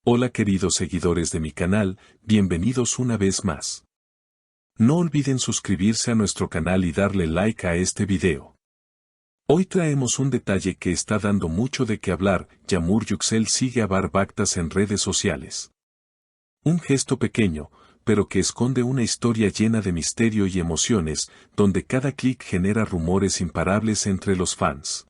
Hola queridos seguidores de mi canal, bienvenidos una vez más. No olviden suscribirse a nuestro canal y darle like a este video. Hoy traemos un detalle que está dando mucho de qué hablar. Yamur Yüksel sigue a Var Baktas en redes sociales. Un gesto pequeño, pero que esconde una historia llena de misterio y emociones, donde cada clic genera rumores imparables entre los fans.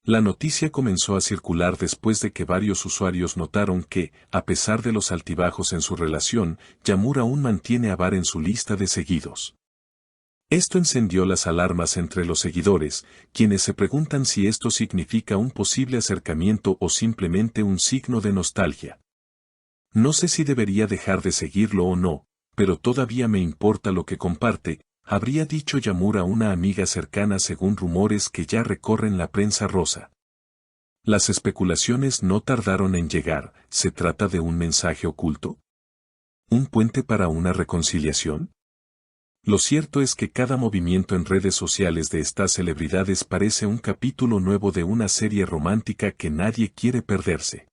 La noticia comenzó a circular después de que varios usuarios notaron que, a pesar de los altibajos en su relación, Yamur aún mantiene a Var en su lista de seguidos. Esto encendió las alarmas entre los seguidores, quienes se preguntan si esto significa un posible acercamiento o simplemente un signo de nostalgia. No sé si debería dejar de seguirlo o no, pero todavía me importa lo que comparte, habría dicho Yamur a una amiga cercana según rumores que ya recorren la prensa rosa. Las especulaciones no tardaron en llegar. ¿Se trata de un mensaje oculto? ¿Un puente para una reconciliación? Lo cierto es que cada movimiento en redes sociales de estas celebridades parece un capítulo nuevo de una serie romántica que nadie quiere perderse.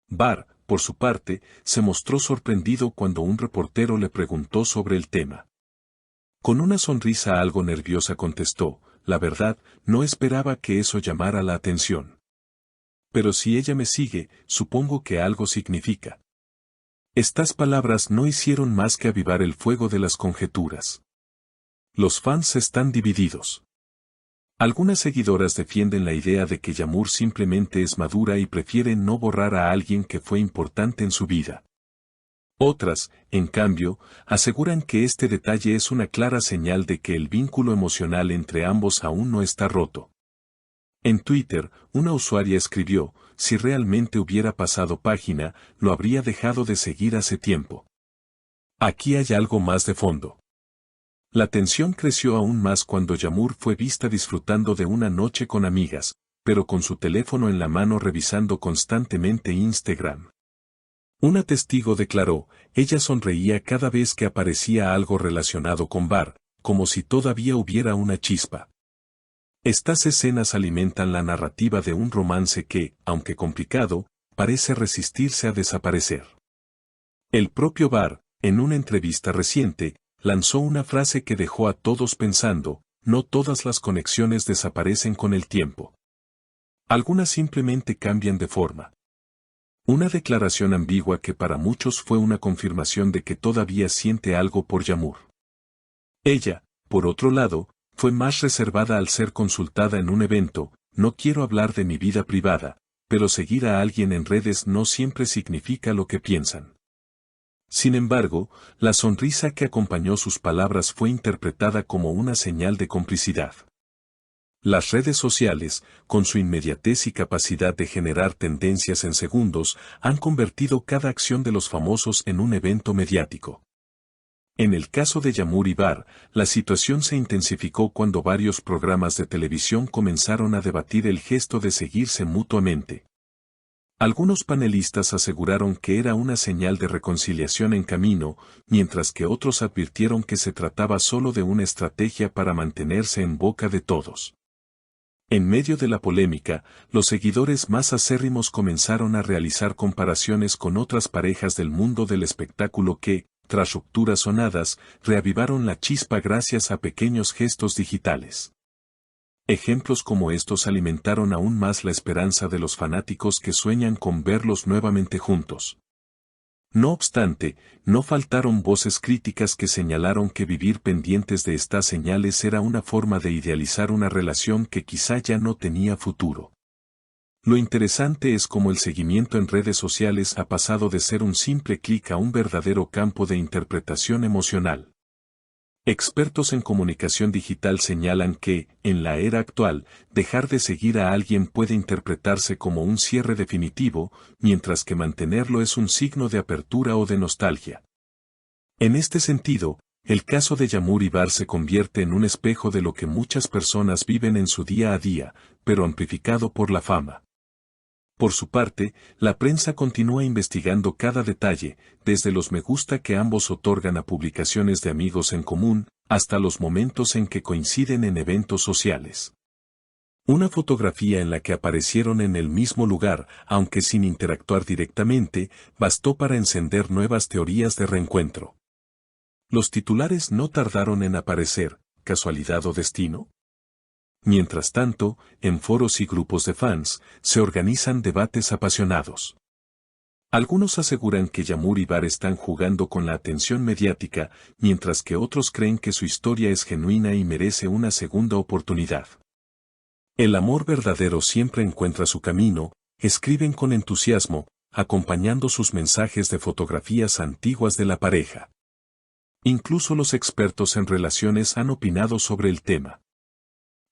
Var, por su parte, se mostró sorprendido cuando un reportero le preguntó sobre el tema. Con una sonrisa algo nerviosa contestó, la verdad, no esperaba que eso llamara la atención. Pero si ella me sigue, supongo que algo significa. Estas palabras no hicieron más que avivar el fuego de las conjeturas. Los fans están divididos. Algunas seguidoras defienden la idea de que Yamur simplemente es madura y prefiere no borrar a alguien que fue importante en su vida. Otras, en cambio, aseguran que este detalle es una clara señal de que el vínculo emocional entre ambos aún no está roto. En Twitter, una usuaria escribió, si realmente hubiera pasado página, lo habría dejado de seguir hace tiempo. Aquí hay algo más de fondo. La tensión creció aún más cuando Yamur fue vista disfrutando de una noche con amigas, pero con su teléfono en la mano revisando constantemente Instagram. Una testigo declaró, ella sonreía cada vez que aparecía algo relacionado con Var, como si todavía hubiera una chispa. Estas escenas alimentan la narrativa de un romance que, aunque complicado, parece resistirse a desaparecer. El propio Var, en una entrevista reciente, lanzó una frase que dejó a todos pensando, no todas las conexiones desaparecen con el tiempo. Algunas simplemente cambian de forma. Una declaración ambigua que para muchos fue una confirmación de que todavía siente algo por Yamur. Ella, por otro lado, fue más reservada al ser consultada en un evento, no quiero hablar de mi vida privada, pero seguir a alguien en redes no siempre significa lo que piensan. Sin embargo, la sonrisa que acompañó sus palabras fue interpretada como una señal de complicidad. Las redes sociales, con su inmediatez y capacidad de generar tendencias en segundos, han convertido cada acción de los famosos en un evento mediático. En el caso de Yamur y Var, la situación se intensificó cuando varios programas de televisión comenzaron a debatir el gesto de seguirse mutuamente. Algunos panelistas aseguraron que era una señal de reconciliación en camino, mientras que otros advirtieron que se trataba solo de una estrategia para mantenerse en boca de todos. En medio de la polémica, los seguidores más acérrimos comenzaron a realizar comparaciones con otras parejas del mundo del espectáculo que, tras rupturas sonadas, reavivaron la chispa gracias a pequeños gestos digitales. Ejemplos como estos alimentaron aún más la esperanza de los fanáticos que sueñan con verlos nuevamente juntos. No obstante, no faltaron voces críticas que señalaron que vivir pendientes de estas señales era una forma de idealizar una relación que quizá ya no tenía futuro. Lo interesante es cómo el seguimiento en redes sociales ha pasado de ser un simple clic a un verdadero campo de interpretación emocional. Expertos en comunicación digital señalan que, en la era actual, dejar de seguir a alguien puede interpretarse como un cierre definitivo, mientras que mantenerlo es un signo de apertura o de nostalgia. En este sentido, el caso de Yamur y Var se convierte en un espejo de lo que muchas personas viven en su día a día, pero amplificado por la fama. Por su parte, la prensa continúa investigando cada detalle, desde los me gusta que ambos otorgan a publicaciones de amigos en común, hasta los momentos en que coinciden en eventos sociales. Una fotografía en la que aparecieron en el mismo lugar, aunque sin interactuar directamente, bastó para encender nuevas teorías de reencuentro. Los titulares no tardaron en aparecer, ¿casualidad o destino? Mientras tanto, en foros y grupos de fans, se organizan debates apasionados. Algunos aseguran que Yamur y Bar están jugando con la atención mediática, mientras que otros creen que su historia es genuina y merece una segunda oportunidad. El amor verdadero siempre encuentra su camino, escriben con entusiasmo, acompañando sus mensajes de fotografías antiguas de la pareja. Incluso los expertos en relaciones han opinado sobre el tema.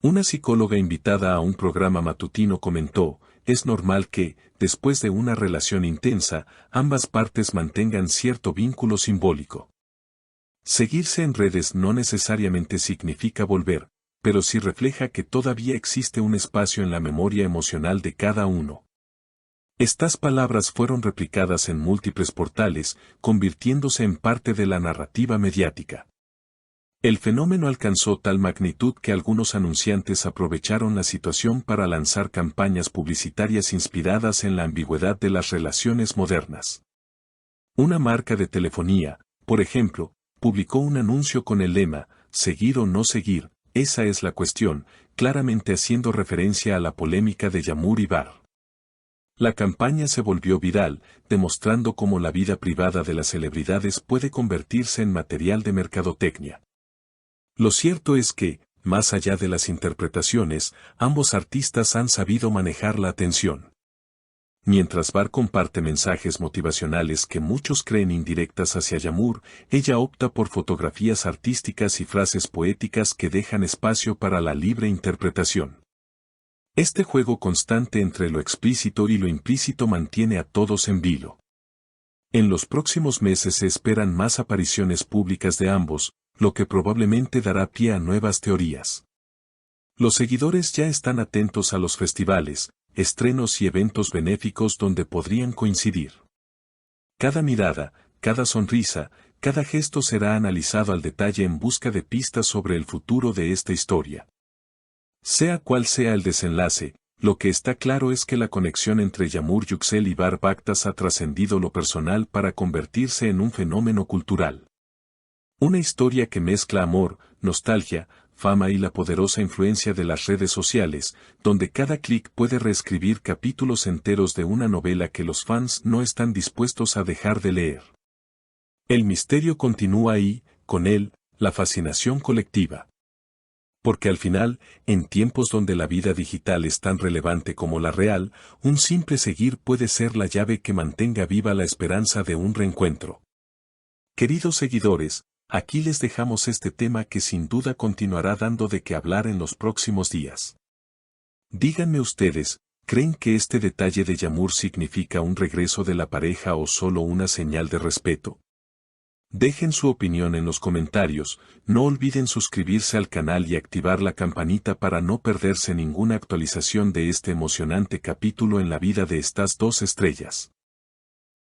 Una psicóloga invitada a un programa matutino comentó: es normal que, después de una relación intensa, ambas partes mantengan cierto vínculo simbólico. Seguirse en redes no necesariamente significa volver, pero sí refleja que todavía existe un espacio en la memoria emocional de cada uno. Estas palabras fueron replicadas en múltiples portales, convirtiéndose en parte de la narrativa mediática. El fenómeno alcanzó tal magnitud que algunos anunciantes aprovecharon la situación para lanzar campañas publicitarias inspiradas en la ambigüedad de las relaciones modernas. Una marca de telefonía, por ejemplo, publicó un anuncio con el lema: «Seguir o no seguir, esa es la cuestión», claramente haciendo referencia a la polémica de Yamur y Bar. La campaña se volvió viral, demostrando cómo la vida privada de las celebridades puede convertirse en material de mercadotecnia. Lo cierto es que, más allá de las interpretaciones, ambos artistas han sabido manejar la atención. Mientras Bar comparte mensajes motivacionales que muchos creen indirectas hacia Yamur, ella opta por fotografías artísticas y frases poéticas que dejan espacio para la libre interpretación. Este juego constante entre lo explícito y lo implícito mantiene a todos en vilo. En los próximos meses se esperan más apariciones públicas de ambos, lo que probablemente dará pie a nuevas teorías. Los seguidores ya están atentos a los festivales, estrenos y eventos benéficos donde podrían coincidir. Cada mirada, cada sonrisa, cada gesto será analizado al detalle en busca de pistas sobre el futuro de esta historia. Sea cual sea el desenlace, lo que está claro es que la conexión entre Yamur Yüksel y Bar Baktas ha trascendido lo personal para convertirse en un fenómeno cultural. Una historia que mezcla amor, nostalgia, fama y la poderosa influencia de las redes sociales, donde cada clic puede reescribir capítulos enteros de una novela que los fans no están dispuestos a dejar de leer. El misterio continúa y, con él, la fascinación colectiva. Porque al final, en tiempos donde la vida digital es tan relevante como la real, un simple seguir puede ser la llave que mantenga viva la esperanza de un reencuentro. Queridos seguidores, aquí les dejamos este tema que sin duda continuará dando de qué hablar en los próximos días. Díganme ustedes, ¿creen que este detalle de Yamur significa un regreso de la pareja o solo una señal de respeto? Dejen su opinión en los comentarios, no olviden suscribirse al canal y activar la campanita para no perderse ninguna actualización de este emocionante capítulo en la vida de estas dos estrellas.